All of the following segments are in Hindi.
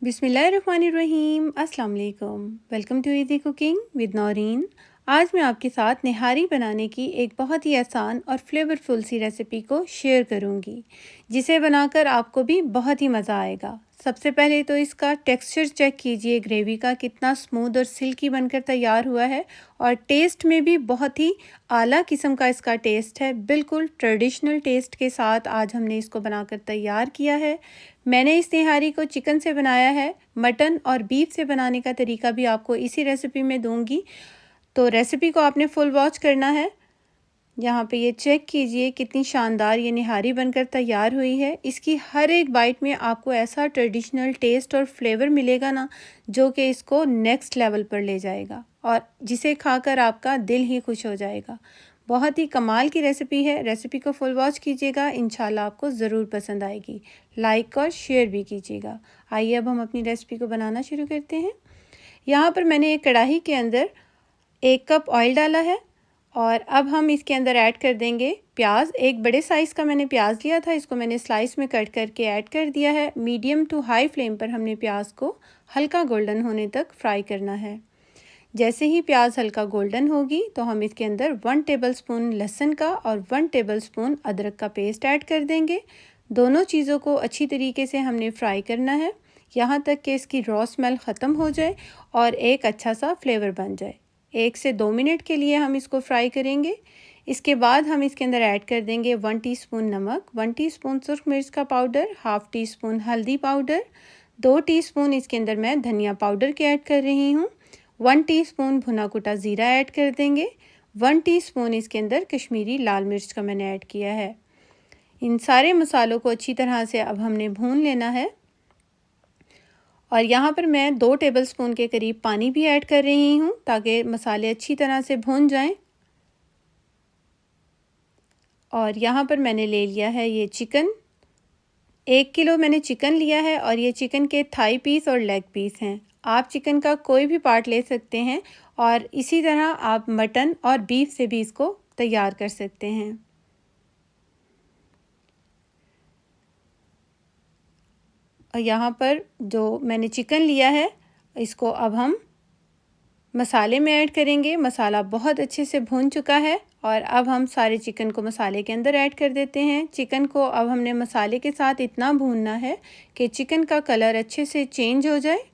बिस्मिल्लाहिर्रहमानिर्रहीम अस्सलाम वालेकुम। Welcome to easy cooking with Naureen. आज मैं आपके साथ निहारी बनाने की एक बहुत ही आसान और फ्लेवरफुल सी रेसिपी को शेयर करूंगी, जिसे बनाकर आपको भी बहुत ही मज़ा आएगा। सबसे पहले तो इसका टेक्सचर चेक कीजिए, ग्रेवी का कितना स्मूथ और सिल्की बनकर तैयार हुआ है, और टेस्ट में भी बहुत ही आला किस्म का इसका टेस्ट है। बिल्कुल ट्रेडिशनल टेस्ट के साथ आज हमने इसको बनाकर तैयार किया है। मैंने इस निहारी को चिकन से बनाया है। मटन और बीफ से बनाने का तरीका भी आपको इसी रेसिपी में दूंगी, तो रेसिपी को आपने फुल वॉच करना है। यहाँ पे ये चेक कीजिए कितनी शानदार ये निहारी बनकर तैयार हुई है। इसकी हर एक बाइट में आपको ऐसा ट्रेडिशनल टेस्ट और फ्लेवर मिलेगा ना, जो कि इसको नेक्स्ट लेवल पर ले जाएगा और जिसे खाकर आपका दिल ही खुश हो जाएगा। बहुत ही कमाल की रेसिपी है। रेसिपी को फुल वॉच कीजिएगा, इंशाल्लाह आपको ज़रूर पसंद आएगी। लाइक और शेयर भी कीजिएगा। आइए अब हम अपनी रेसिपी को बनाना शुरू करते हैं। यहाँ पर मैंने एक कढ़ाई के अंदर 1 कप ऑयल डाला है और अब हम इसके अंदर ऐड कर देंगे प्याज। एक बड़े साइज़ का मैंने प्याज लिया था, इसको मैंने स्लाइस में कट करके ऐड कर दिया है। मीडियम टू हाई फ्लेम पर हमने प्याज को हल्का गोल्डन होने तक फ्राई करना है। जैसे ही प्याज हल्का गोल्डन होगी तो हम इसके अंदर 1 टेबलस्पून लहसुन का और 1 टेबलस्पून अदरक का पेस्ट ऐड कर देंगे। दोनों चीज़ों को अच्छी तरीके से हमने फ्राई करना है, यहाँ तक कि इसकी रॉ स्मेल ख़त्म हो जाए और एक अच्छा सा फ्लेवर बन जाए। 1 से 2 मिनट के लिए हम इसको फ्राई करेंगे। इसके बाद हम इसके अंदर ऐड कर देंगे 1 टीस्पून नमक, 1 टीस्पून सुरख मिर्च का पाउडर, हाफ़ टी स्पून हल्दी पाउडर, 2 टीस्पून इसके अंदर मैं धनिया पाउडर के ऐड कर रही हूँ, 1 टीस्पून भुना कुटा ज़ीरा ऐड कर देंगे, 1 टीस्पून इसके अंदर कश्मीरी लाल मिर्च का मैंने ऐड किया है। इन सारे मसालों को अच्छी तरह से अब हमने भून लेना है और यहाँ पर मैं 2 टेबलस्पून के करीब पानी भी ऐड कर रही हूँ ताकि मसाले अच्छी तरह से भून जाएं। और यहाँ पर मैंने ले लिया है ये चिकन, 1 किलो मैंने चिकन लिया है और ये चिकन के थाई पीस और लेग पीस हैं। आप चिकन का कोई भी पार्ट ले सकते हैं और इसी तरह आप मटन और बीफ से भी इसको तैयार कर सकते हैं। और यहाँ पर जो मैंने चिकन लिया है इसको अब हम मसाले में ऐड करेंगे। मसाला बहुत अच्छे से भून चुका है और अब हम सारे चिकन को मसाले के अंदर ऐड कर देते हैं। चिकन को अब हमने मसाले के साथ इतना भूनना है कि चिकन का कलर अच्छे से चेंज हो जाए।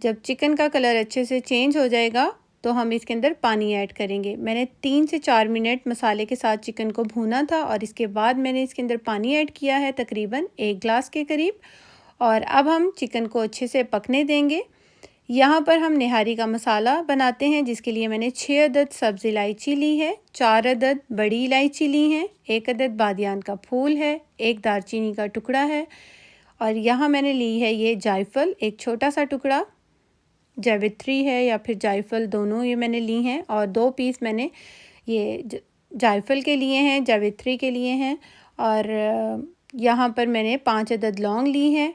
जब चिकन का कलर अच्छे से चेंज हो जाएगा तो हम इसके अंदर पानी ऐड करेंगे। मैंने 3 से 4 मिनट मसाले के साथ चिकन को भूना था और इसके बाद मैंने इसके अंदर पानी ऐड किया है, तकरीबन 1 गिलास के करीब। और अब हम चिकन को अच्छे से पकने देंगे। यहाँ पर हम निहारी का मसाला बनाते हैं, जिसके लिए मैंने 6 अदद सब्ज़ इलायची ली है, 4 अदद बड़ी इलायची ली हैं, 1 अदद बादियान का फूल है, 1 दालचीनी का टुकड़ा है और यहाँ मैंने ली है ये जायफल, एक छोटा सा टुकड़ा। जावित्री है या फिर जायफल, दोनों ये मैंने ली हैं और 2 पीस मैंने ये जायफल के लिए हैं, जावित्री के लिए हैं। और यहाँ पर मैंने 5 अदद लौंग ली हैं,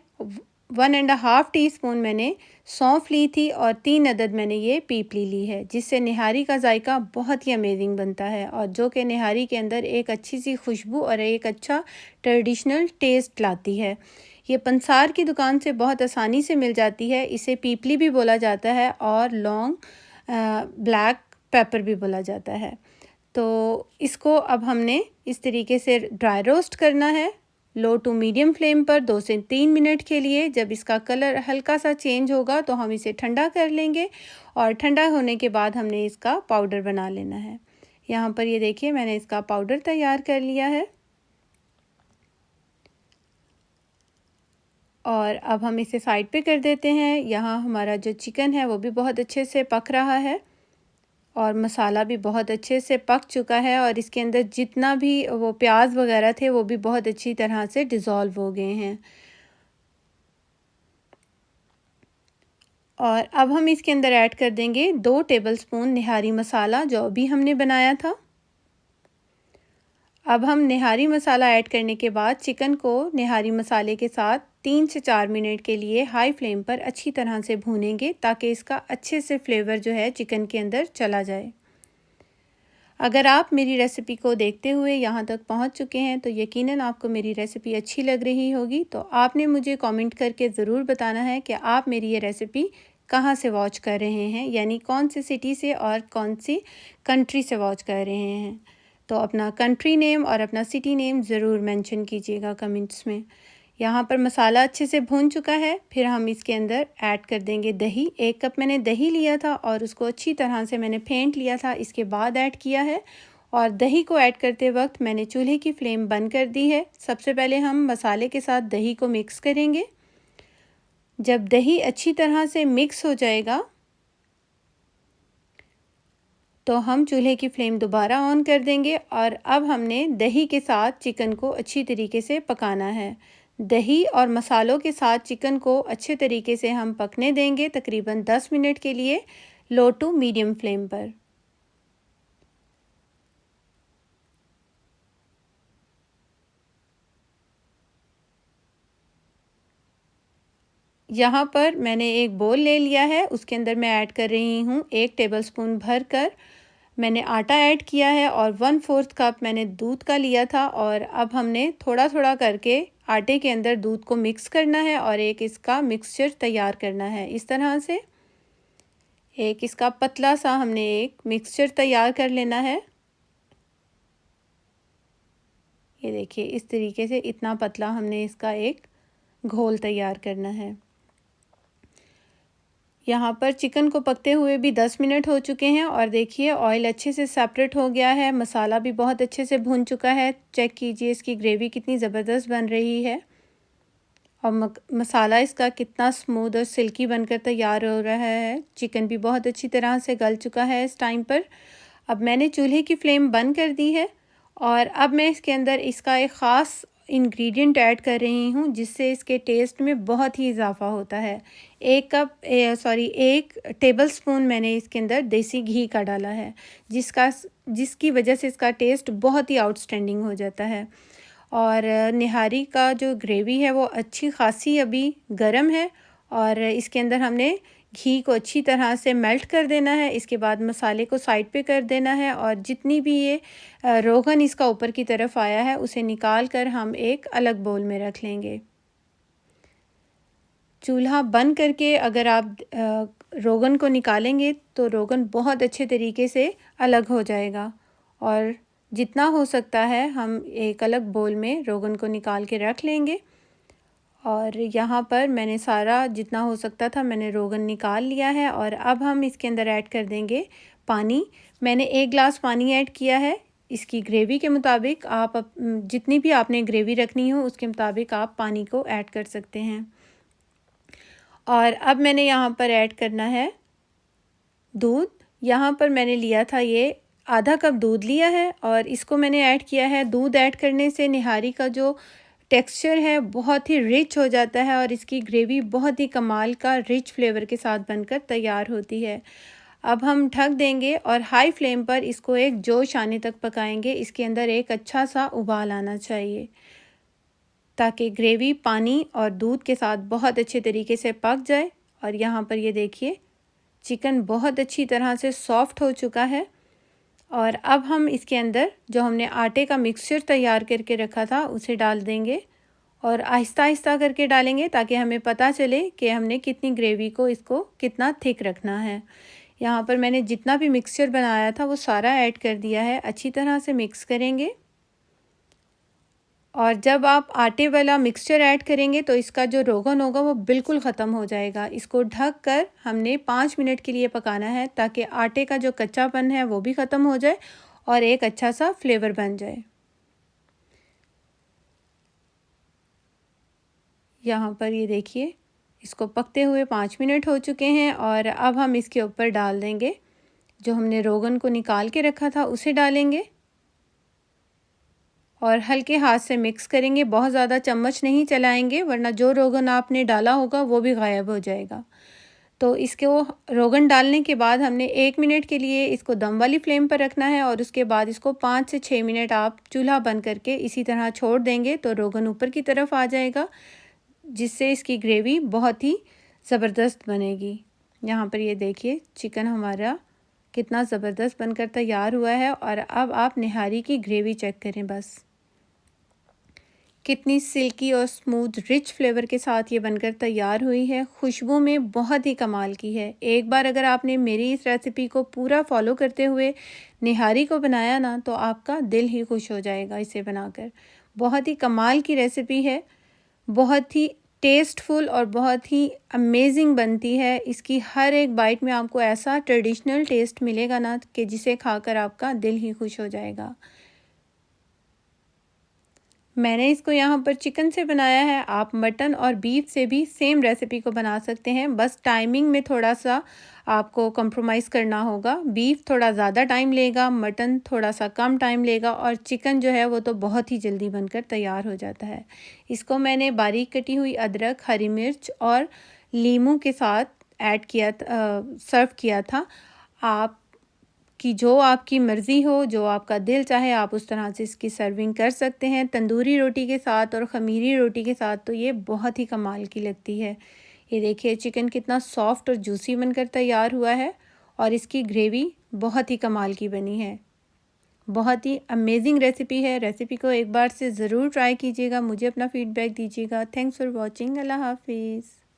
1.5 टीस्पून मैंने सौंफ ली थी और 3 अदद मैंने ये पीपली ली है, जिससे निहारी का जायका बहुत ही अमेजिंग बनता है और जो कि निहारी के अंदर एक अच्छी सी खुशबू और एक अच्छा ट्रेडिशनल टेस्ट लाती है। ये पंसार की दुकान से बहुत आसानी से मिल जाती है। इसे पीपली भी बोला जाता है और लौंग ब्लैक पेपर भी बोला जाता है। तो इसको अब हमने इस तरीके से ड्राई रोस्ट करना है, लो टू मीडियम फ्लेम पर 2 से 3 मिनट के लिए। जब इसका कलर हल्का सा चेंज होगा तो हम इसे ठंडा कर लेंगे और ठंडा होने के बाद हमने इसका पाउडर बना लेना है। यहाँ पर ये देखिए मैंने इसका पाउडर तैयार कर लिया है और अब हम इसे साइड पे कर देते हैं। यहाँ हमारा जो चिकन है वो भी बहुत अच्छे से पक रहा है और मसाला भी बहुत अच्छे से पक चुका है और इसके अंदर जितना भी वो प्याज वगैरह थे वो भी बहुत अच्छी तरह से डिज़ोल्व हो गए हैं। और अब हम इसके अंदर ऐड कर देंगे 2 टेबलस्पून निहारी मसाला, जो अभी हमने बनाया था। अब हम निहारी मसाला ऐड करने के बाद चिकन को निहारी मसाले के साथ 3 से 4 मिनट के लिए हाई फ्लेम पर अच्छी तरह से भूनेंगे ताकि इसका अच्छे से फ्लेवर जो है चिकन के अंदर चला जाए। अगर आप मेरी रेसिपी को देखते हुए यहाँ तक पहुँच चुके हैं तो यकीनन आपको मेरी रेसिपी अच्छी लग रही होगी। तो आपने मुझे कमेंट करके ज़रूर बताना है कि आप मेरी ये रेसिपी कहाँ से वॉच कर रहे हैं, यानी कौन सी सिटी से और कौन सी कंट्री से वॉच कर रहे हैं। तो अपना कंट्री नेम और अपना सिटी नेम ज़रूर मेंशन कीजिएगा कमेंट्स में। यहाँ पर मसाला अच्छे से भून चुका है। फिर हम इसके अंदर ऐड कर देंगे दही। 1 कप मैंने दही लिया था और उसको अच्छी तरह से मैंने फेंट लिया था, इसके बाद ऐड किया है। और दही को ऐड करते वक्त मैंने चूल्हे की फ्लेम बंद कर दी है। सबसे पहले हम मसाले के साथ दही को मिक्स करेंगे। जब दही अच्छी तरह से मिक्स हो जाएगा तो हम चूल्हे की फ्लेम दोबारा ऑन कर देंगे और अब हमने दही के साथ चिकन को अच्छी तरीके से पकाना है। दही और मसालों के साथ चिकन को अच्छे तरीके से हम पकने देंगे तकरीबन 10 मिनट के लिए, लो टू मीडियम फ्लेम पर। यहाँ पर मैंने एक बोल ले लिया है, उसके अंदर मैं ऐड कर रही हूँ 1 टेबलस्पून भर कर मैंने आटा ऐड किया है और 1/4 कप मैंने दूध का लिया था। और अब हमने थोड़ा थोड़ा करके आटे के अंदर दूध को मिक्स करना है और एक इसका मिक्सचर तैयार करना है। इस तरह से एक इसका पतला सा हमने एक मिक्सचर तैयार कर लेना है। ये देखिए इस तरीके से इतना पतला हमने इसका एक घोल तैयार करना है। यहाँ पर चिकन को पकते हुए भी 10 मिनट हो चुके हैं और देखिए ऑयल अच्छे से सेपरेट हो गया है, मसाला भी बहुत अच्छे से भून चुका है। चेक कीजिए इसकी ग्रेवी कितनी ज़बरदस्त बन रही है और मसाला इसका कितना स्मूथ और सिल्की बनकर तैयार हो रहा है। चिकन भी बहुत अच्छी तरह से गल चुका है इस टाइम पर। अब मैंने चूल्हे की फ्लेम बंद कर दी है और अब मैं इसके अंदर इसका एक ख़ास इंग्रेडिएंट ऐड कर रही हूँ जिससे इसके टेस्ट में बहुत ही इजाफा होता है। 1 टेबलस्पून मैंने इसके अंदर देसी घी का डाला है, जिसकी वजह से इसका टेस्ट बहुत ही आउटस्टैंडिंग हो जाता है। और निहारी का जो ग्रेवी है वो अच्छी खासी अभी गर्म है और इसके अंदर हमने घी को अच्छी तरह से मेल्ट कर देना है। इसके बाद मसाले को साइड पे कर देना है और जितनी भी ये रोगन इसका ऊपर की तरफ आया है उसे निकाल कर हम एक अलग बोल में रख लेंगे। चूल्हा बंद करके अगर आप रोगन को निकालेंगे तो रोगन बहुत अच्छे तरीके से अलग हो जाएगा और जितना हो सकता है हम एक अलग बोल में रोगन को निकाल के रख लेंगे। और यहाँ पर मैंने सारा जितना हो सकता था मैंने रोगन निकाल लिया है और अब हम इसके अंदर ऐड कर देंगे पानी। मैंने 1 गिलास पानी ऐड किया है। इसकी ग्रेवी के मुताबिक आप जितनी भी आपने ग्रेवी रखनी हो उसके मुताबिक आप पानी को ऐड कर सकते हैं। और अब मैंने यहाँ पर ऐड करना है दूध। यहाँ पर मैंने लिया था ये आधा कप दूध लिया है और इसको मैंने ऐड किया है। दूध ऐड करने से निहारी का जो टेक्सचर है बहुत ही रिच हो जाता है और इसकी ग्रेवी बहुत ही कमाल का रिच फ्लेवर के साथ बनकर तैयार होती है। अब हम ढक देंगे और हाई फ्लेम पर इसको एक जोश आने तक पकाएंगे। इसके अंदर एक अच्छा सा उबाल आना चाहिए ताकि ग्रेवी पानी और दूध के साथ बहुत अच्छे तरीके से पक जाए। और यहाँ पर ये देखिए चिकन बहुत अच्छी तरह से सॉफ्ट हो चुका है और अब हम इसके अंदर जो हमने आटे का मिक्सचर तैयार करके रखा था उसे डाल देंगे और आहिस्ता आहिस्ता करके डालेंगे ताकि हमें पता चले कि हमने कितनी ग्रेवी को इसको कितना थिक रखना है। यहाँ पर मैंने जितना भी मिक्सचर बनाया था वो सारा ऐड कर दिया है। अच्छी तरह से मिक्स करेंगे और जब आप आटे वाला मिक्सचर ऐड करेंगे तो इसका जो रोगन होगा वो बिल्कुल ख़त्म हो जाएगा। इसको ढक कर हमने 5 मिनट के लिए पकाना है ताकि आटे का जो कच्चापन है वो भी ख़त्म हो जाए और एक अच्छा सा फ्लेवर बन जाए। यहाँ पर ये देखिए इसको पकते हुए 5 मिनट हो चुके हैं और अब हम इसके ऊपर डाल देंगे जो हमने रोगन को निकाल के रखा था उसे डालेंगे और हल्के हाथ से मिक्स करेंगे। बहुत ज़्यादा चम्मच नहीं चलाएंगे वरना जो रोगन आपने डाला होगा वो भी गायब हो जाएगा। तो इसको रोगन डालने के बाद हमने 1 मिनट के लिए इसको दम वाली फ्लेम पर रखना है और उसके बाद इसको 5 से 6 मिनट आप चूल्हा बंद करके इसी तरह छोड़ देंगे तो रोगन ऊपर की तरफ आ जाएगा, जिससे इसकी ग्रेवी बहुत ही ज़बरदस्त बनेगी। यहाँ पर ये देखिए चिकन हमारा कितना ज़बरदस्त बनकर तैयार हुआ है। और अब आप निहारी की ग्रेवी चेक करें, बस कितनी सिल्की और स्मूथ रिच फ्लेवर के साथ ये बनकर तैयार हुई है। खुशबू में बहुत ही कमाल की है। एक बार अगर आपने मेरी इस रेसिपी को पूरा फॉलो करते हुए निहारी को बनाया ना, तो आपका दिल ही खुश हो जाएगा इसे बनाकर। बहुत ही कमाल की रेसिपी है, बहुत ही टेस्टफुल और बहुत ही अमेजिंग बनती है। इसकी हर एक बाइट में आपको ऐसा ट्रेडिशनल टेस्ट मिलेगा ना कि जिसे खाकर आपका दिल ही खुश हो जाएगा। मैंने इसको यहाँ पर चिकन से बनाया है। आप मटन और बीफ से भी सेम रेसिपी को बना सकते हैं, बस टाइमिंग में थोड़ा सा आपको कॉम्प्रोमाइज़ करना होगा। बीफ थोड़ा ज़्यादा टाइम लेगा, मटन थोड़ा सा कम टाइम लेगा और चिकन जो है वो तो बहुत ही जल्दी बनकर तैयार हो जाता है। इसको मैंने बारीक कटी हुई अदरक, हरी मिर्च और लीमू के साथ सर्व किया था। आप कि जो आपकी मर्ज़ी हो, जो आपका दिल चाहे, आप उस तरह से इसकी सर्विंग कर सकते हैं। तंदूरी रोटी के साथ और ख़मीरी रोटी के साथ तो ये बहुत ही कमाल की लगती है। ये देखिए चिकन कितना सॉफ्ट और जूसी बनकर तैयार हुआ है और इसकी ग्रेवी बहुत ही कमाल की बनी है। बहुत ही अमेजिंग रेसिपी है। रेसिपी को एक बार से ज़रूर ट्राई कीजिएगा, मुझे अपना फ़ीडबैक दीजिएगा। Thanks for watching. अल्लाह हाफ़िज़।